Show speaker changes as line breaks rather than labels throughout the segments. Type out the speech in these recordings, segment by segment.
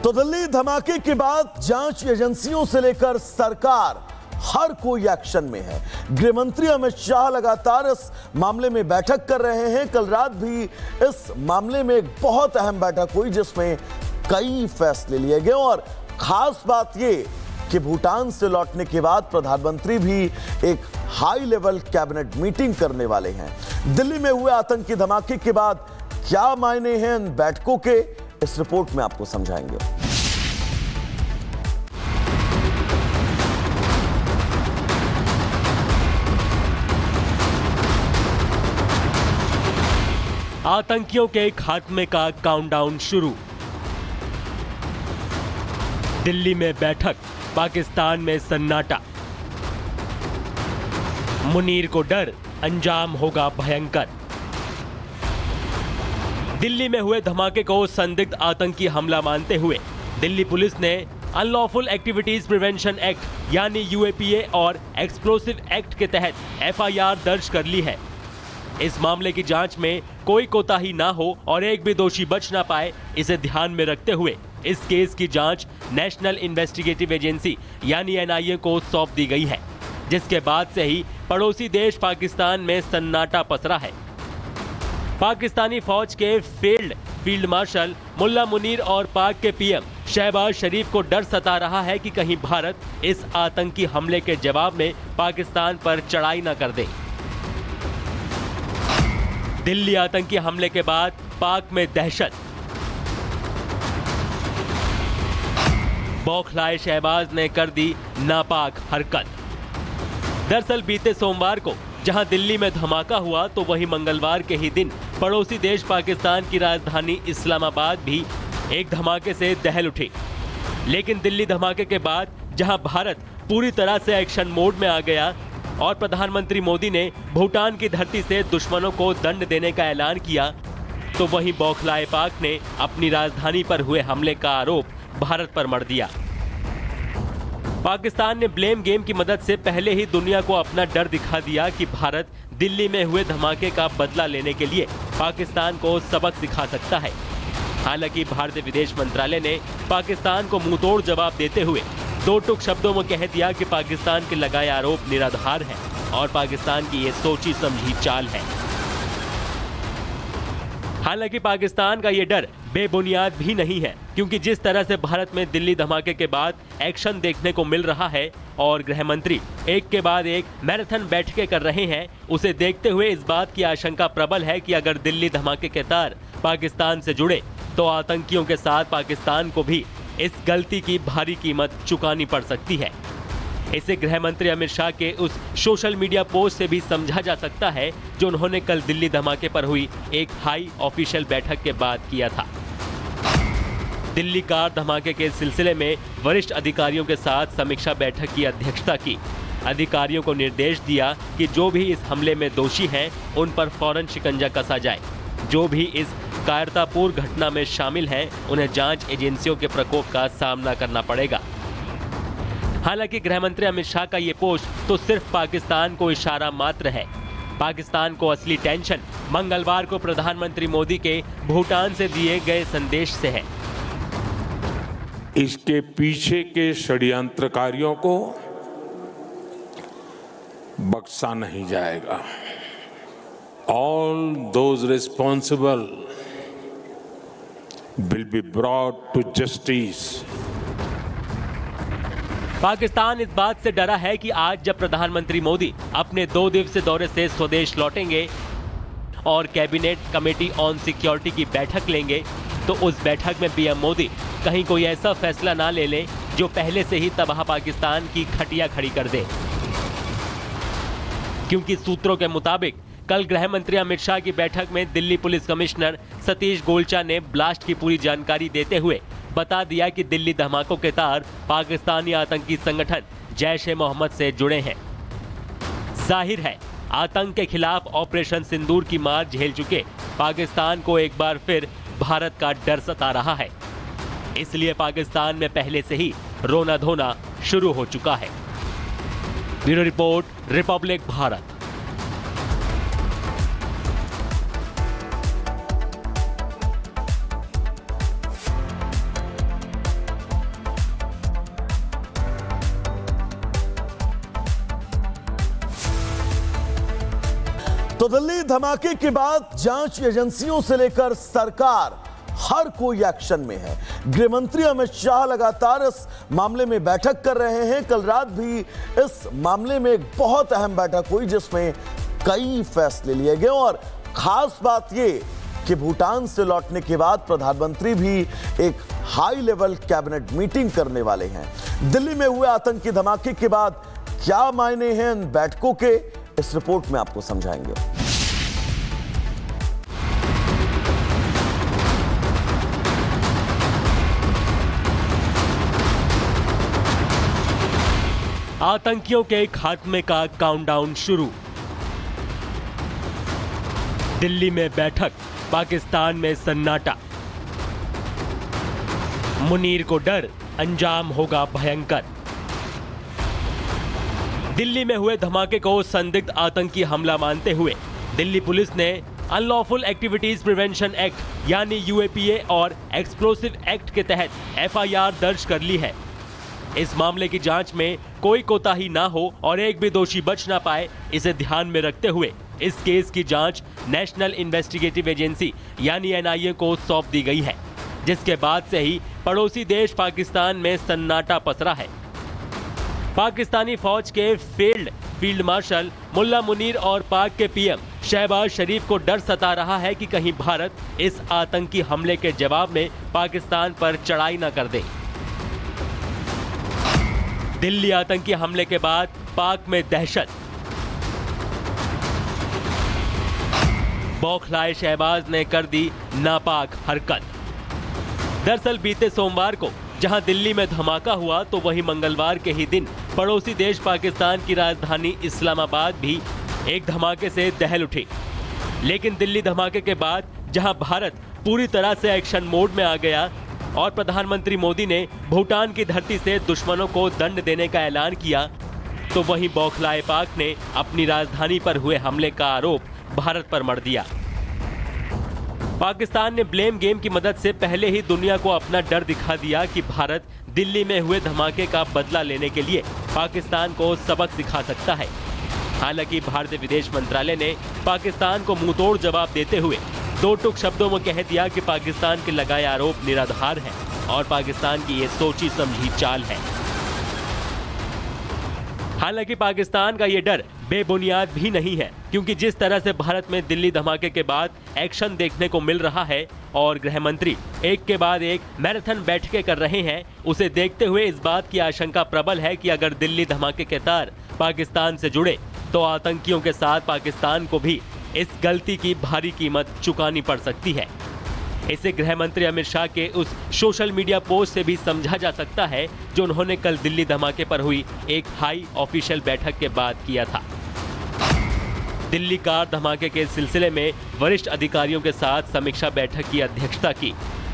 तो दिल्ली धमाके के बाद जांच एजेंसियों से लेकर सरकार हर कोई एक्शन में है। गृह मंत्री अमित शाह लगातार इस मामले में बैठक कर रहे हैं। कल रात भी इस मामले में एक बहुत अहम बैठक हुई जिसमें कई फैसले लिए गए और खास बात यह कि भूटान से लौटने के बाद प्रधानमंत्री भी एक हाई लेवल कैबिनेट मीटिंग करने वाले हैं। दिल्ली में हुए आतंकी धमाके के बाद क्या मायने हैं इन बैठकों के, इस रिपोर्ट में आपको समझाएंगे।
आतंकियों के खात्मे का काउंटडाउन शुरू। दिल्ली में बैठक, पाकिस्तान में सन्नाटा। मुनीर को डर, अंजाम होगा भयंकर। दिल्ली में हुए धमाके को संदिग्ध आतंकी हमला मानते हुए दिल्ली पुलिस ने अनलॉफुल एक्टिविटीज प्रिवेंशन एक्ट यानी यूएपीए और एक्सप्लोसिव एक्ट के तहत एफआईआर दर्ज कर ली है। इस मामले की जांच में कोई कोताही ना हो और एक भी दोषी बच ना पाए, इसे ध्यान में रखते हुए इस केस की जांच नेशनल इन्वेस्टिगेटिव एजेंसी यानी एनआईए को सौंप दी गई है, जिसके बाद से ही पड़ोसी देश पाकिस्तान में सन्नाटा पसरा है। पाकिस्तानी फौज के फील्ड मार्शल मुल्ला मुनीर और पाक के पीएम शहबाज शरीफ को डर सता रहा है कि कहीं भारत इस आतंकी हमले के जवाब में पाकिस्तान पर चढ़ाई न कर दे। दिल्ली आतंकी हमले के बाद पाक में दहशत। बौखलाए शहबाज ने कर दी नापाक हरकत। दरअसल बीते सोमवार को जहां दिल्ली में धमाका हुआ तो वहीं मंगलवार के ही दिन पड़ोसी देश पाकिस्तान की राजधानी इस्लामाबाद भी एक धमाके से दहल उठी। लेकिन दिल्ली धमाके के बाद जहां भारत पूरी तरह से एक्शन मोड में आ गया और प्रधानमंत्री मोदी ने भूटान की धरती से दुश्मनों को दंड देने का ऐलान किया, तो वहीं बौखलाए पाक ने अपनी राजधानी पर हुए हमले का आरोप भारत पर मढ़ दिया। पाकिस्तान ने ब्लेम गेम की मदद से पहले ही दुनिया को अपना डर दिखा दिया कि भारत दिल्ली में हुए धमाके का बदला लेने के लिए पाकिस्तान को सबक सिखा सकता है। हालांकि भारतीय विदेश मंत्रालय ने पाकिस्तान को मुंहतोड़ जवाब देते हुए दो टूक शब्दों में कह दिया कि पाकिस्तान के लगाए आरोप निराधार है और पाकिस्तान की ये सोची समझी चाल है। हालांकि पाकिस्तान का ये डर बेबुनियाद भी नहीं है, क्योंकि जिस तरह से भारत में दिल्ली धमाके के बाद एक्शन देखने को मिल रहा है और गृह मंत्री एक के बाद एक मैराथन बैठकें कर रहे हैं, उसे देखते हुए इस बात की आशंका प्रबल है कि अगर दिल्ली धमाके के तार पाकिस्तान से जुड़े तो आतंकियों के साथ पाकिस्तान को भी इस गलती की भारी कीमत चुकानी पड़ सकती है। इसे गृह मंत्री अमित शाह के उस सोशल मीडिया पोस्ट से भी समझा जा सकता है जो उन्होंने कल दिल्ली धमाके पर हुई एक हाई ऑफिशियल बैठक के बाद किया था। दिल्ली कार धमाके के सिलसिले में वरिष्ठ अधिकारियों के साथ समीक्षा बैठक की अध्यक्षता की। अधिकारियों को निर्देश दिया कि जो भी इस हमले में दोषी हैं उन पर फौरन शिकंजा कसा जाए। जो भी इस कायरतापूर्ण घटना में शामिल हैं उन्हें जांच एजेंसियों के प्रकोप का सामना करना पड़ेगा। हालांकि गृह मंत्री अमित शाह का ये पोस्ट तो सिर्फ पाकिस्तान को इशारा मात्र है। पाकिस्तान को असली टेंशन मंगलवार को प्रधानमंत्री मोदी के भूटान से दिए गए संदेश से है।
इसके पीछे के षड्यंत्रकारियों को बख्शा नहीं जाएगा। All those responsible will be brought to justice.
Pakistan इस बात से डरा है कि आज जब प्रधानमंत्री मोदी अपने 2 दिवसीय दौरे से स्वदेश लौटेंगे और कैबिनेट कमेटी ऑन सिक्योरिटी की बैठक लेंगे, तो उस बैठक में पीएम मोदी कहीं कोई ऐसा फैसला ना ले लें जो पहले से ही तबाह पाकिस्तान की खटिया खड़ी कर दे। क्योंकि सूत्रों के मुताबिक कल गृह मंत्री अमित शाह की बैठक में दिल्ली पुलिस कमिश्नर सतीश गोलचा ने ब्लास्ट की पूरी जानकारी देते हुए बता दिया कि दिल्ली धमाकों के तार पाकिस्तानी आतंकी संगठन जैश-ए-मोहम्मद से जुड़े हैं। जाहिर है आतंक के खिलाफ ऑपरेशन सिंदूर की मार झेल चुके पाकिस्तान को एक बार फिर भारत का डर सता रहा है। इसलिए पाकिस्तान में पहले से ही रोना धोना शुरू हो चुका है। Bureau report, Republic Bharat.
तो दिल्ली धमाके के बाद जांच एजेंसियों से लेकर सरकार हर कोई एक्शन में है। गृह मंत्री अमित शाह लगातार इस मामले में बैठक कर रहे हैं। कल रात भी इस मामले में एक बहुत अहम बैठक हुई जिसमें कई फैसले लिए गए और खास बात यह कि भूटान से लौटने के बाद प्रधानमंत्री भी एक हाई लेवल कैबिनेट मीटिंग करने वाले हैं। दिल्ली में हुए आतंकी धमाके के बाद क्या मायने हैं इन बैठकों के, इस रिपोर्ट में आपको समझाएंगे।
आतंकियों के खात्मे का काउंटडाउन शुरू। दिल्ली में बैठक, पाकिस्तान में सन्नाटा। मुनीर को डर, अंजाम होगा भयंकर। दिल्ली में हुए धमाके को संदिग्ध आतंकी हमला मानते हुए दिल्ली पुलिस ने अनलॉफुल एक्टिविटीज प्रिवेंशन एक्ट यानी यूएपीए और एक्सप्लोसिव एक्ट के तहत एफआईआर दर्ज कर ली है। इस मामले की जांच में कोई कोताही ना हो और एक भी दोषी बच ना पाए, इसे ध्यान में रखते हुए इस केस की जांच नेशनल इन्वेस्टिगेटिव एजेंसी यानी एनआईए को सौंप दी गई है, जिसके बाद से ही पड़ोसी देश पाकिस्तान में सन्नाटा पसरा है। पाकिस्तानी फौज के फील्ड मार्शल मुल्ला मुनीर और पाक के पीएम शहबाज शरीफ को डर सता रहा है कि कहीं भारत इस आतंकी हमले के जवाब में पाकिस्तान पर चढ़ाई न कर दे। दिल्ली आतंकी हमले के बाद पाक में दहशत। बौखलाए शहबाज ने कर दी नापाक हरकत। दरअसल बीते सोमवार को जहां दिल्ली में धमाका हुआ तो वहीं मंगलवार के ही दिन पड़ोसी देश पाकिस्तान की राजधानी इस्लामाबाद भी एक धमाके से दहल उठी। लेकिन दिल्ली धमाके के बाद जहां भारत पूरी तरह से एक्शन मोड में आ गया और प्रधानमंत्री मोदी ने भूटान की धरती से दुश्मनों को दंड देने का ऐलान किया, तो वहीं बौखलाए पाक ने अपनी राजधानी पर हुए हमले का आरोप भारत पर मढ़ दिया। पाकिस्तान ने ब्लेम गेम की मदद से पहले ही दुनिया को अपना डर दिखा दिया कि भारत दिल्ली में हुए धमाके का बदला लेने के लिए पाकिस्तान को सबक सिखा सकता है। हालांकि भारतीय विदेश मंत्रालय ने पाकिस्तान को मुंहतोड़ जवाब देते हुए दो टुक शब्दों में कह दिया कि पाकिस्तान के लगाए आरोप निराधार हैं और पाकिस्तान की ये सोची समझी चाल है। हालांकि पाकिस्तान का ये डर बेबुनियाद भी नहीं है, क्योंकि जिस तरह से भारत में दिल्ली धमाके के बाद एक्शन देखने को मिल रहा है और गृह मंत्री एक के बाद एक मैराथन बैठकें कर रहे हैं, उसे देखते हुए इस बात की आशंका प्रबल है कि अगर दिल्ली धमाके के तार पाकिस्तान से जुड़े तो आतंकियों के साथ पाकिस्तान को भी इस गलती की भारी कीमत चुकानी पड़ सकती है। इसे गृह मंत्री अमित शाह के उस सोशल मीडिया पोस्ट से भी समझा जा सकता है जो उन्होंने कल दिल्ली धमाके पर हुई एक हाई ऑफिशियल बैठक के बाद किया था। दिल्ली कार धमाके के सिलसिले में वरिष्ठ अधिकारियों के साथ समीक्षा बैठक की अध्यक्षता की।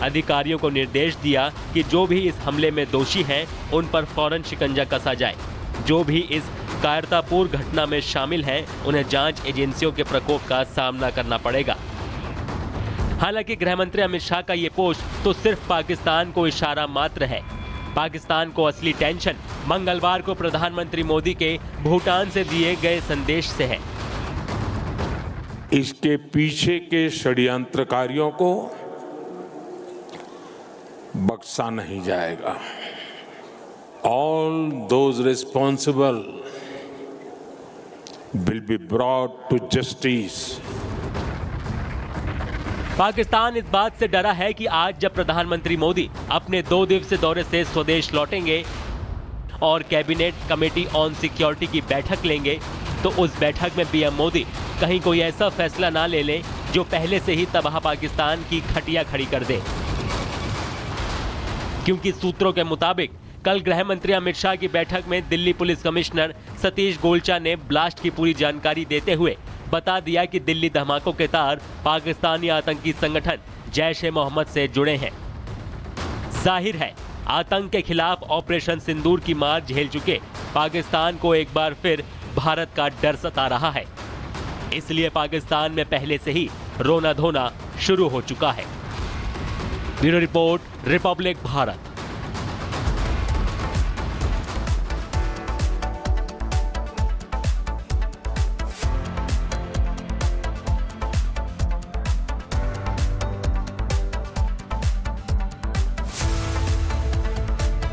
अधिकारियों को निर्देश दिया कि जो भी इस हमले में दोषी हैं उन पर फौरन शिकंजा कसा जाए। जो भी इस कायरतापूर्ण घटना में शामिल हैं उन्हें जांच एजेंसियों के प्रकोप का सामना करना पड़ेगा। हालांकि गृह मंत्री अमित शाह का ये पोस्ट तो सिर्फ पाकिस्तान को इशारा मात्र है। पाकिस्तान को असली टेंशन मंगलवार को प्रधानमंत्री मोदी के भूटान से दिए गए संदेश से है।
इसके पीछे के षड्यंत्रकारियों को बख्शा नहीं जाएगा। All those responsible will be brought to justice.
Pakistan इस बात से डरा है कि आज जब प्रधानमंत्री मोदी अपने 2 दिवसीय दौरे से स्वदेश लौटेंगे और कैबिनेट कमेटी ऑन सिक्योरिटी की बैठक लेंगे, तो उस बैठक में पीएम मोदी कहीं कोई ऐसा फैसला ना ले लें जो पहले से ही तबाह पाकिस्तान की खटिया खड़ी कर दे। क्योंकि सूत्रों के मुताबिक कल गृह मंत्री अमित शाह की बैठक में दिल्ली पुलिस कमिश्नर सतीश गोलचा ने ब्लास्ट की पूरी जानकारी देते हुए बता दिया कि दिल्ली धमाकों के तार पाकिस्तानी आतंकी संगठन जैश ए मोहम्मद से जुड़े हैं। जाहिर है आतंक के खिलाफ ऑपरेशन सिंदूर की मार झेल चुके पाकिस्तान को एक बार फिर भारत का डर सता रहा है। इसलिए पाकिस्तान में पहले से ही रोना धोना शुरू हो चुका है। Bureau report, Republic Bharat.